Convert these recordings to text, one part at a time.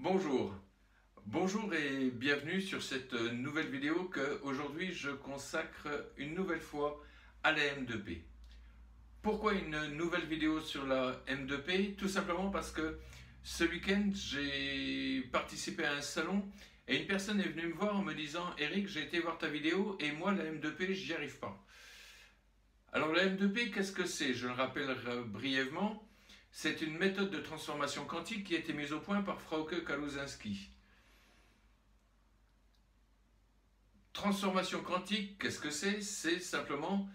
Bonjour, bonjour et bienvenue sur cette nouvelle vidéo que aujourd'hui je consacre une nouvelle fois à la M2P. Pourquoi une nouvelle vidéo sur la M2P? Tout simplement parce que ce week-end j'ai participé à un salon et une personne est venue me voir en me disant: Eric, j'ai été voir ta vidéo et moi la M2P j'y arrive pas. Alors la M2P, qu'est-ce que c'est? Je le rappelle brièvement. C'est une méthode de transformation quantique qui a été mise au point par Frauke Kaluzinski. Transformation quantique, qu'est-ce que c'est? C'est simplement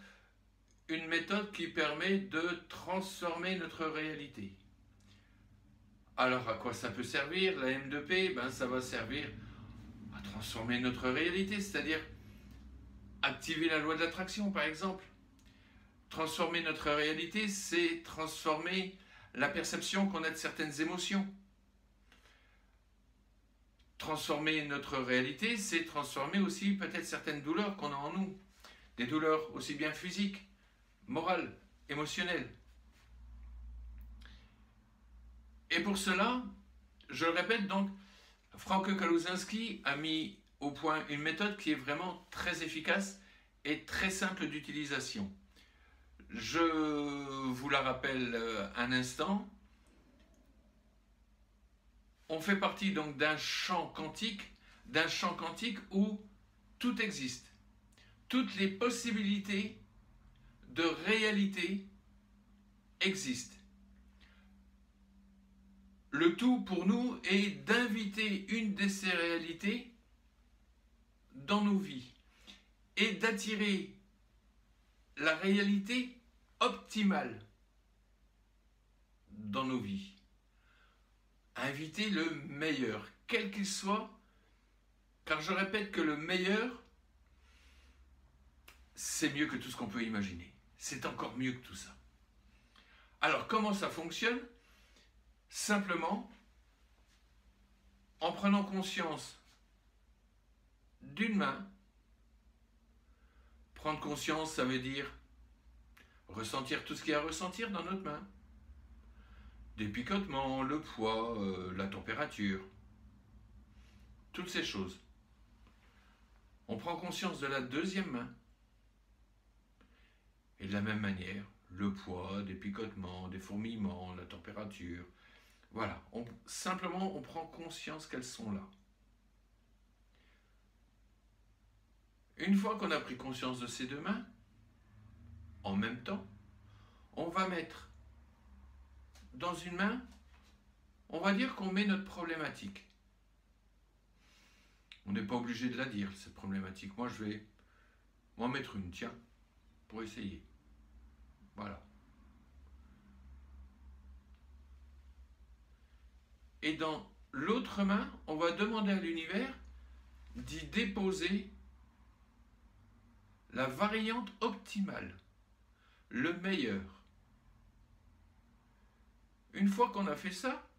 une méthode qui permet de transformer notre réalité. Alors à quoi ça peut servir la M2P? Ça va servir à transformer notre réalité, c'est-à-dire activer la loi de l'attraction par exemple. Transformer notre réalité, c'est transformer la perception qu'on a de certaines émotions. Transformer notre réalité, c'est transformer aussi peut-être certaines douleurs qu'on a en nous. Des douleurs aussi bien physiques, morales, émotionnelles. Et pour cela, je le répète donc, Frauke Kaluzinski a mis au point une méthode qui est vraiment très efficace et très simple d'utilisation. Je vous la rappelle un instant. On fait partie donc d'un champ quantique où tout existe. Toutes les possibilités de réalité existent. Le tout pour nous est d'inviter une de ces réalités dans nos vies et d'attirer la réalité optimale dans nos vies. Inviter le meilleur, quel qu'il soit, car je répète que le meilleur, c'est mieux que tout ce qu'on peut imaginer. C'est encore mieux que tout ça. Alors, comment ça fonctionne? Simplement, en prenant conscience d'une main. Prendre conscience, ça veut dire ressentir tout ce qu'il y a à ressentir dans notre main. Des picotements, le poids, la température, toutes ces choses. On prend conscience de la deuxième main. Et de la même manière, le poids, des picotements, des fourmillements, la température. Voilà, simplement on prend conscience qu'elles sont là. Une fois qu'on a pris conscience de ces deux mains, en même temps, on va mettre dans une main, on va dire qu'on met notre problématique. On n'est pas obligé de la dire, cette problématique. Moi, je vais m'en mettre une, tiens, pour essayer. Voilà. Et dans l'autre main, on va demander à l'univers d'y déposer la variante optimale, le meilleur. Une fois qu'on a fait ça,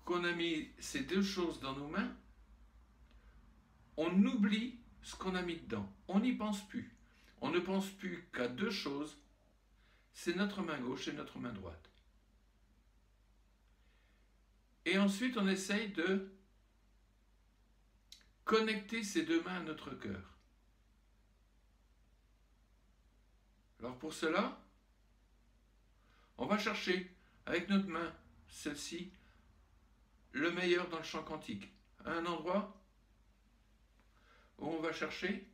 qu'on a mis ces deux choses dans nos mains, on oublie ce qu'on a mis dedans. On n'y pense plus. On ne pense plus qu'à deux choses, c'est notre main gauche et notre main droite. Et ensuite, on essaye de connecter ces deux mains à notre cœur. Alors pour cela, on va chercher avec notre main, celle-ci, le meilleur dans le champ quantique. À un endroit où on va chercher,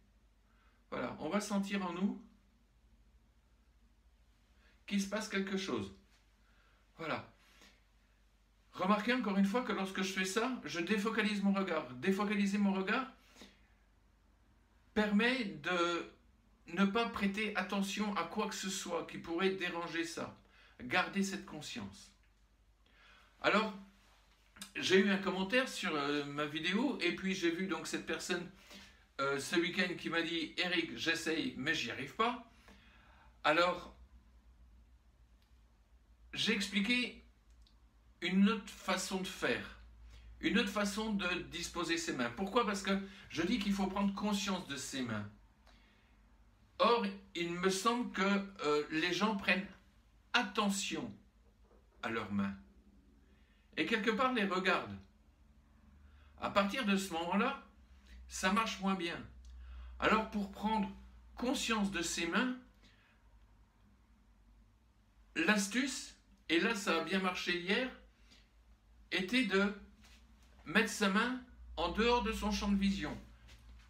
voilà, on va sentir en nous qu'il se passe quelque chose. Voilà. Remarquez encore une fois que lorsque je fais ça, je défocalise mon regard. Défocaliser mon regard permet de ne pas prêter attention à quoi que ce soit qui pourrait déranger ça. Garder cette conscience. Alors, j'ai eu un commentaire sur ma vidéo et puis j'ai vu donc cette personne ce week-end qui m'a dit: Eric, j'essaye mais j'y arrive pas. Alors, j'ai expliqué une autre façon de faire, une autre façon de disposer ses mains. Pourquoi? Parce que je dis qu'il faut prendre conscience de ses mains. Or, il me semble que les gens prennent attention à leurs mains. et quelque part les regarde. À partir de ce moment-là, ça marche moins bien. Alors pour prendre conscience de ses mains, l'astuce, et là ça a bien marché hier, était de mettre sa main en dehors de son champ de vision,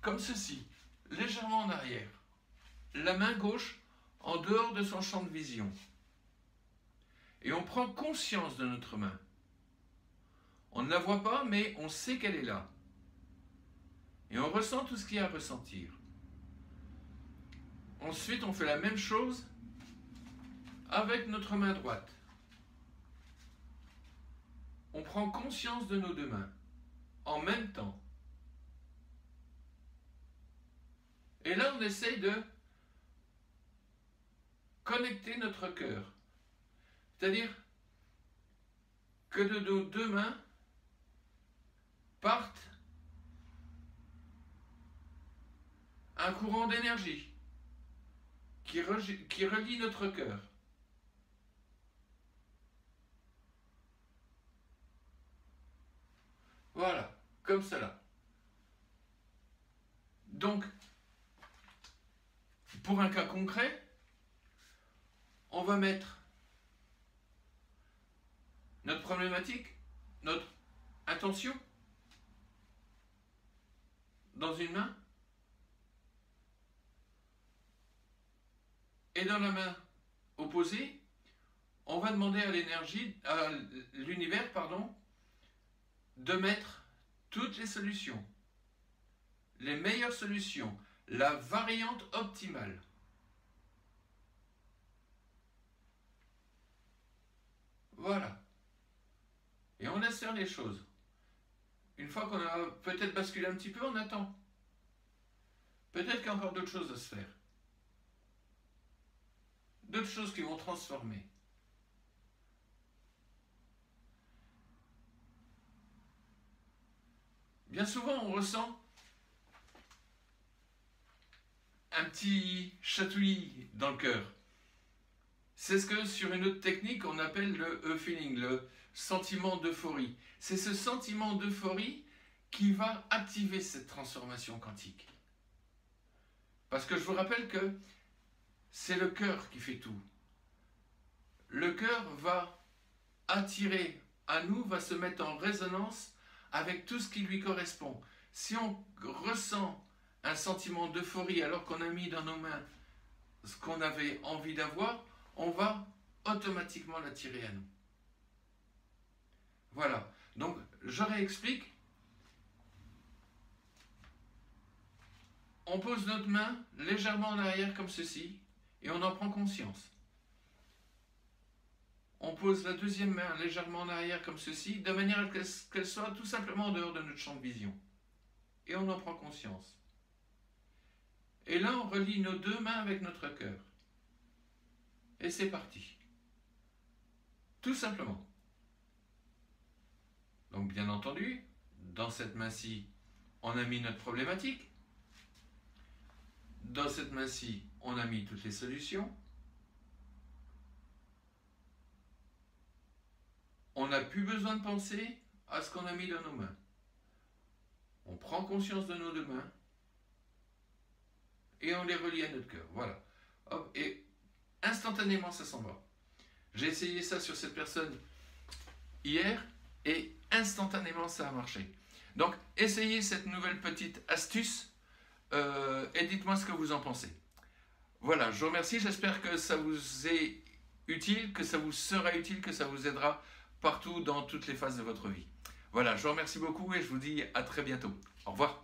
comme ceci, légèrement en arrière. La main gauche en dehors de son champ de vision. Et on prend conscience de notre main. On ne la voit pas, mais on sait qu'elle est là. Et on ressent tout ce qu'il y a à ressentir. Ensuite, on fait la même chose avec notre main droite. On prend conscience de nos deux mains, en même temps. Et là, on essaye de connecter notre cœur. C'est-à-dire que de nos deux mains partent un courant d'énergie qui relie notre cœur. Voilà, comme cela. Donc, pour un cas concret, on va mettre notre problématique, notre intention, dans une main, et dans la main opposée, on va demander à l'énergie, à l'univers, pardon, de mettre toutes les solutions, les meilleures solutions, la variante optimale. Voilà. Et on laisse faire les choses. Une fois qu'on a peut-être basculé un petit peu, on attend. Peut-être qu'il y a encore d'autres choses à se faire. D'autres choses qui vont transformer. Bien souvent, on ressent un petit chatouillis dans le cœur. C'est ce que sur une autre technique, on appelle le e-feeling, le sentiment d'euphorie. C'est ce sentiment d'euphorie qui va activer cette transformation quantique. Parce que je vous rappelle que c'est le cœur qui fait tout. Le cœur va attirer à nous, va se mettre en résonance avec tout ce qui lui correspond. Si on ressent un sentiment d'euphorie alors qu'on a mis dans nos mains ce qu'on avait envie d'avoir, on va automatiquement l'attirer à nous. Voilà. Donc, je réexplique. On pose notre main légèrement en arrière comme ceci et on en prend conscience. On pose la deuxième main légèrement en arrière comme ceci, de manière à ce qu'elle soit tout simplement en dehors de notre champ de vision. Et on en prend conscience. Et là, on relie nos deux mains avec notre cœur. Et c'est parti. Tout simplement. Donc, bien entendu, dans cette main-ci, on a mis notre problématique. Dans cette main-ci, on a mis toutes les solutions. On n'a plus besoin de penser à ce qu'on a mis dans nos mains. On prend conscience de nos deux mains et on les relie à notre cœur. Voilà. Hop, et instantanément, ça s'en va. J'ai essayé ça sur cette personne hier et instantanément, ça a marché. Donc, essayez cette nouvelle petite astuce et dites-moi ce que vous en pensez. Voilà, je vous remercie. J'espère que ça vous est utile, que ça vous sera utile, que ça vous aidera partout dans toutes les phases de votre vie. Voilà, je vous remercie beaucoup et je vous dis à très bientôt. Au revoir.